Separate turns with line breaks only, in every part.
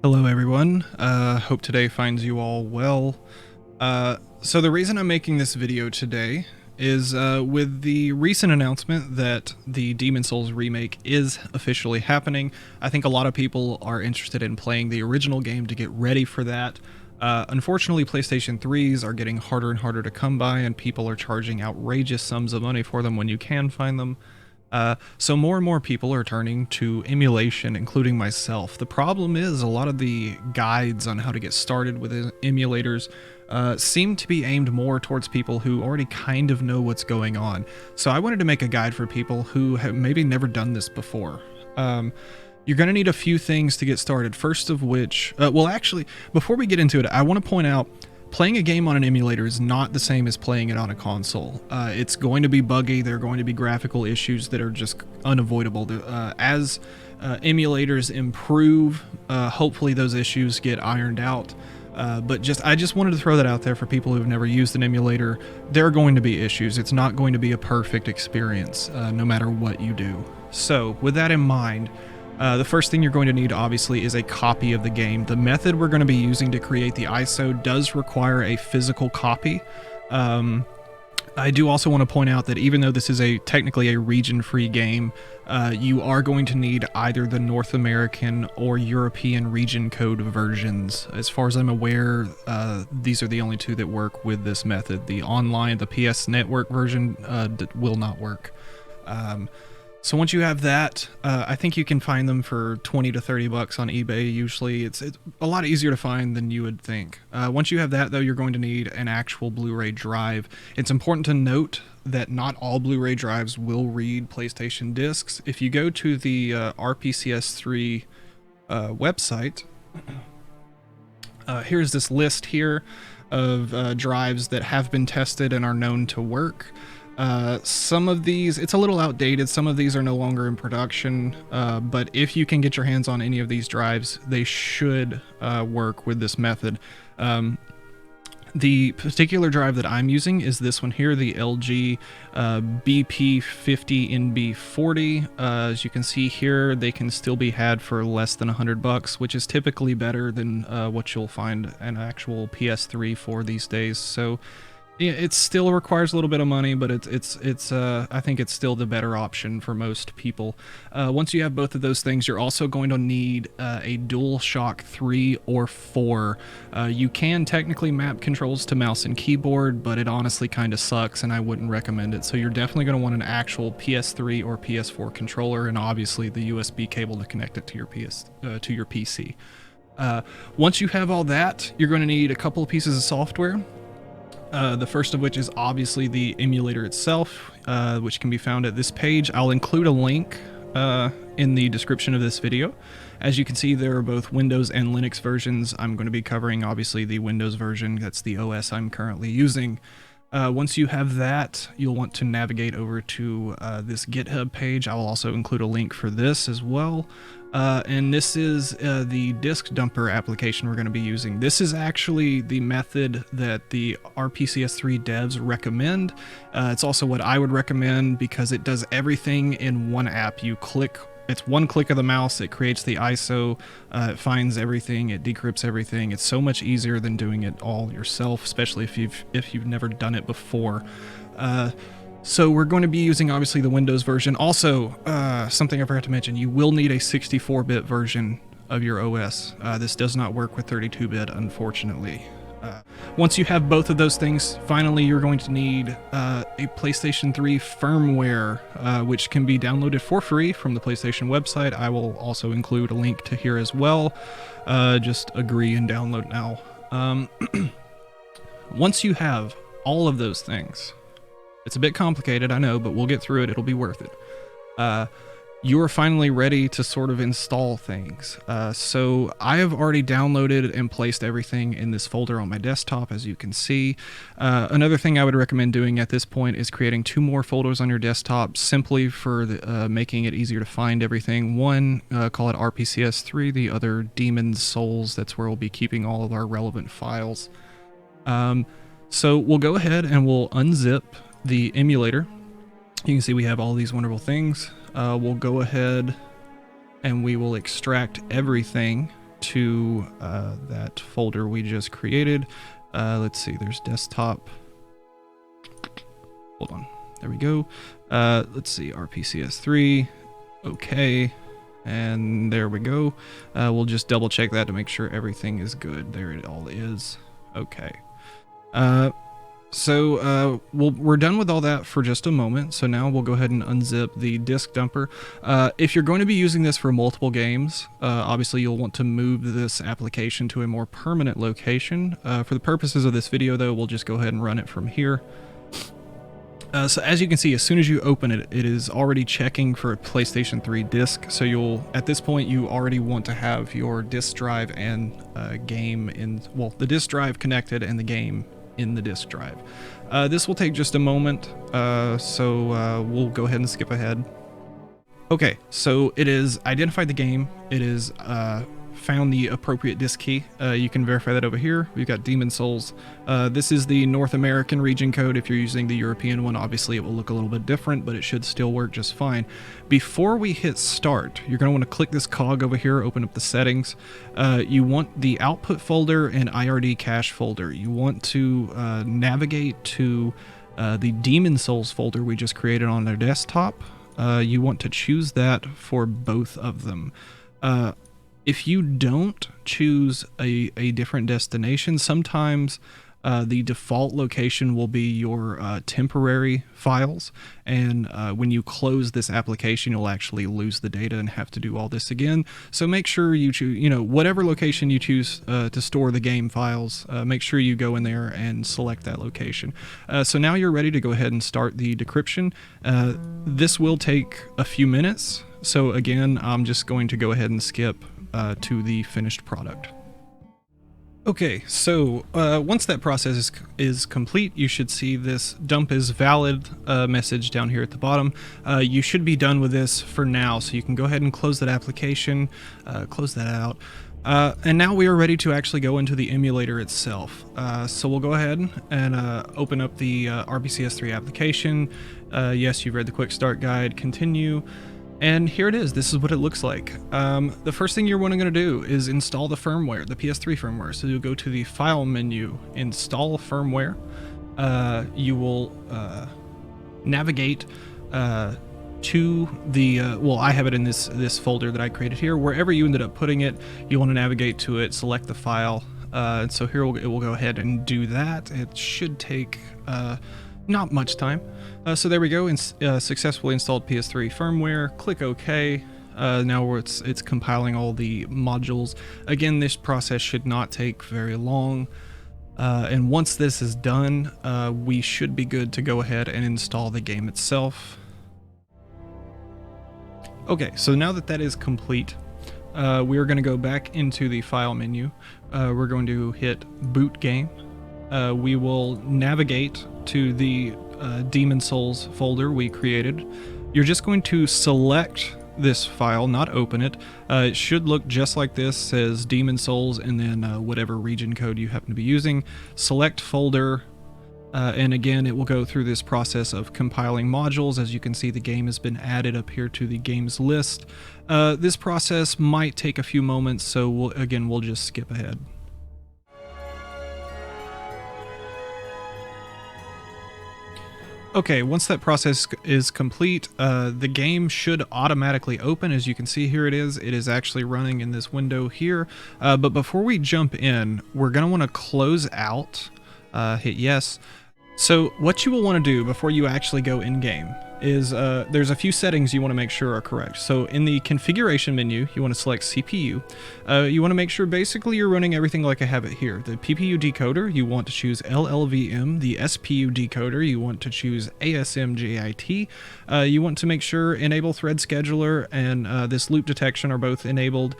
Hello everyone, hope today finds you all well. So the reason I'm making this video today is with the recent announcement that the Demon's Souls remake is officially happening. I think a lot of people are interested in playing the original game to get ready for that. Unfortunately, PlayStation 3s are getting harder and harder to come by, and people are charging outrageous sums of money for them when you can find them. So more and more people are turning to emulation, including myself. The problem is a lot of the guides on how to get started with emulators seem to be aimed more towards people who already kind of know what's going on. So I wanted to make a guide for people who have maybe never done this before. You're going to need a few things to get started. First of which, well actually, before we get into it, I want to point out playing a game on an emulator is not the same as playing it on a console. It's going to be buggy. There are going to be graphical issues that are just unavoidable. As emulators improve, hopefully those issues get ironed out. But I just wanted to throw that out there for people who've never used an emulator. There are going to be issues. It's not going to be a perfect experience, no matter what you do. So with that in mind, the first thing you're going to need, obviously, is a copy of the game. The method we're going to be using to create the ISO does require a physical copy. I do also want to point out that even though this is technically a region-free game, you are going to need either the North American or European region code versions. As far as I'm aware, these are the only two that work with this method. The online, the PS Network version will not work. So once you have that, I think you can find them for 20 to 30 bucks on eBay. Usually it's a lot easier to find than you would think. Once you have that, though, you're going to need an actual Blu-ray drive. It's important to note that not all Blu-ray drives will read PlayStation discs. If you go to the RPCS3 website, here's this list here of drives that have been tested and are known to work. Some of these, it's a little outdated. Some of these are no longer in production, but if you can get your hands on any of these drives, they should work with this method. The particular drive that I'm using is this one here, the LG BP50NB40. As you can see here, they can still be had for less than 100 bucks, which is typically better than what you'll find an actual PS3 for these days. So yeah, it still requires a little bit of money, but I think it's still the better option for most people. Once you have both of those things, you're also going to need a DualShock 3 or 4. You can technically map controls to mouse and keyboard, but it honestly kind of sucks, and I wouldn't recommend it. So you're definitely going to want an actual PS3 or PS4 controller, and obviously the USB cable to connect it to your PC. Once you have all that, you're going to need a couple of pieces of software. The first of which is obviously the emulator itself, which can be found at this page. I'll include a link in the description of this video. As you can see, there are both Windows and Linux versions. I'm going to be covering, obviously, the Windows version. That's the OS I'm currently using. Once you have that, you'll want to navigate over to this GitHub page. I will also include a link for this as well. And this is the disk dumper application we're going to be using. This is actually the method that the RPCS3 devs recommend. It's also what I would recommend because it does everything in one app. It's one click of the mouse, it creates the ISO, it finds everything, it decrypts everything. It's so much easier than doing it all yourself, especially if you've never done it before. So we're going to be using, obviously, the Windows version. Also, something I forgot to mention, you will need a 64-bit version of your OS. This does not work with 32-bit, unfortunately. Once you have both of those things, finally you're going to need a PlayStation 3 firmware, which can be downloaded for free from the PlayStation website. I will also include a link to here as well. Just agree and download now. Once you have all of those things, it's a bit complicated, I know, but we'll get through it. It'll be worth it. You are finally ready to sort of install things. So I have already downloaded and placed everything in this folder on my desktop, as you can see. Another thing I would recommend doing at this point is creating 2 more folders on your desktop, simply for making it easier to find everything. One, call it RPCS3, the other Demon's Souls. That's where we'll be keeping all of our relevant files. So we'll go ahead and we'll unzip the emulator. You can see we have all these wonderful things. We'll go ahead and we will extract everything to that folder we just created. Let's see, there's desktop. Hold on, there we go. Let's see, RPCS3, okay, and there we go. We'll just double check that to make sure everything is good. There it all is. Okay. We're done with all that for just a moment. So now we'll go ahead and unzip the disk dumper. If you're going to be using this for multiple games, obviously you'll want to move this application to a more permanent location. For the purposes of this video though, we'll just go ahead and run it from here. So as you can see, as soon as you open it, it is already checking for a PlayStation 3 disc. So at this point, you already want to have your disk drive and game the disk drive connected and the game in the disk drive. This will take just a moment, so we'll go ahead and skip ahead. Okay, so it is identified the game. It is found the appropriate disk key. You can verify that over here. We've got Demon's Souls. This is the North American region code. If you're using the European one, obviously it will look a little bit different, but it should still work just fine. Before we hit start, you're going to want to click this cog over here, open up the settings. You want the output folder and IRD cache folder. You want to navigate to the Demon's Souls folder we just created on their desktop. You want to choose that for both of them. If you don't choose a different destination, sometimes the default location will be your temporary files, and when you close this application, you'll actually lose the data and have to do all this again. So make sure you choose, whatever location you choose to store the game files, make sure you go in there and select that location. So now you're ready to go ahead and start the decryption. This will take a few minutes. So again, I'm just going to go ahead and skip to the finished product. Okay, so once that process is complete, you should see this dump is valid message down here at the bottom. You should be done with this for now, so you can go ahead and close that application, close that out. And now we are ready to actually go into the emulator itself. So we'll go ahead and open up the RPCS3 application. Yes, you've read the quick start guide, continue. And here it is. This is what it looks like. The first thing you're going to do is install the firmware, the PS3 firmware. So you'll go to the File menu, Install Firmware. You will navigate to the, I have it in this folder that I created here. Wherever you ended up putting it, you want to navigate to it, select the file. And so here it will go ahead and do that. It should take not much time. So there we go, successfully installed PS3 firmware. Click OK. Now it's compiling all the modules. Again, this process should not take very long. And once this is done, we should be good to go ahead and install the game itself. Okay, so now that is complete, we are going to go back into the File menu. We're going to hit Boot Game. We will navigate to the Demon's Souls folder we created. You're just going to select this file, not open it. It should look just like this, says Demon's Souls, and then whatever region code you happen to be using. Select folder, and again, it will go through this process of compiling modules. As you can see, the game has been added up here to the games list. This process might take a few moments, so we'll just skip ahead. Okay, once that process is complete, the game should automatically open. As you can see, here it is actually running in this window here. But before we jump in, we're going to want to close out, hit yes. So what you will want to do before you actually go in-game is there's a few settings you want to make sure are correct. So in the configuration menu, you want to select CPU. You want to make sure basically you're running everything like I have it here. The PPU decoder, you want to choose LLVM. The SPU decoder, you want to choose ASMJIT. You want to make sure enable thread scheduler and this loop detection are both enabled.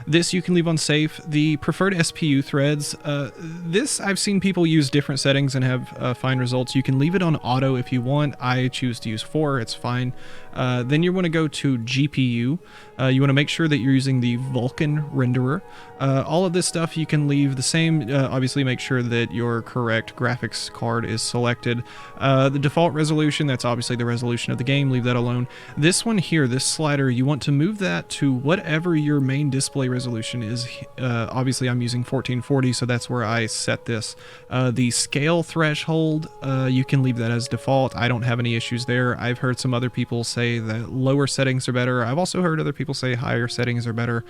This you can leave on safe. The preferred SPU threads, this I've seen people use different settings and have fine results. You can leave it on auto if you want. I choose to use 4, it's fine. Then you want to go to GPU. You want to make sure that you're using the Vulkan renderer. All of this stuff you can leave the same. Obviously make sure that your correct graphics card is selected. The default resolution, that's obviously the resolution of the game, leave that alone. This one here, this slider, you want to move that to whatever your main display display resolution is, obviously I'm using 1440, so that's where I set this. The scale threshold, you can leave that as default. I don't have any issues there. I've heard some other people say that lower settings are better. I've also heard other people say higher settings are better.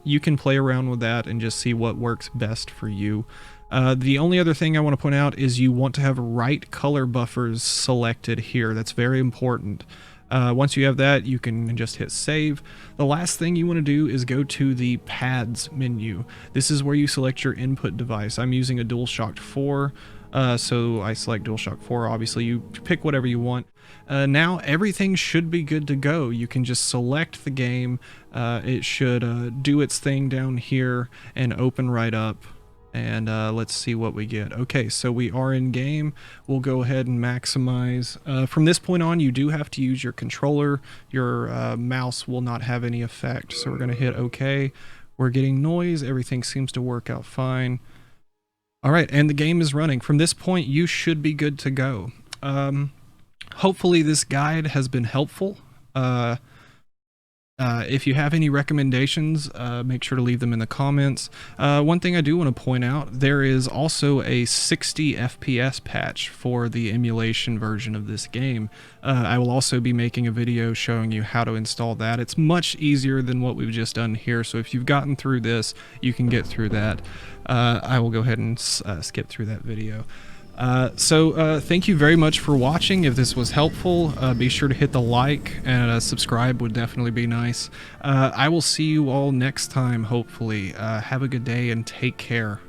You can play around with that and just see what works best for you. The only other thing I want to point out is you want to have right color buffers selected here. That's very important. Once you have that, you can just hit save. The last thing you want to do is go to the pads menu. This is where you select your input device. I'm using a DualShock 4, so I select DualShock 4. Obviously, you pick whatever you want. Now everything should be good to go. You can just select the game. It should do its thing down here and open right up. And let's see what we get. Okay, so we are in game. We'll go ahead and maximize. From this point on, you do have to use your controller. Your mouse will not have any effect. So we're going to hit OK. We're getting noise. Everything seems to work out fine. All right, and the game is running. From this point, you should be good to go. Hopefully this guide has been helpful. If you have any recommendations, make sure to leave them in the comments. One thing I do want to point out, there is also a 60 FPS patch for the emulation version of this game. I will also be making a video showing you how to install that. It's much easier than what we've just done here, so if you've gotten through this, you can get through that. I will go ahead and skip through that video. Thank you very much for watching. If this was helpful, be sure to hit the like, and subscribe would definitely be nice. I will see you all next time, hopefully. Have a good day and take care.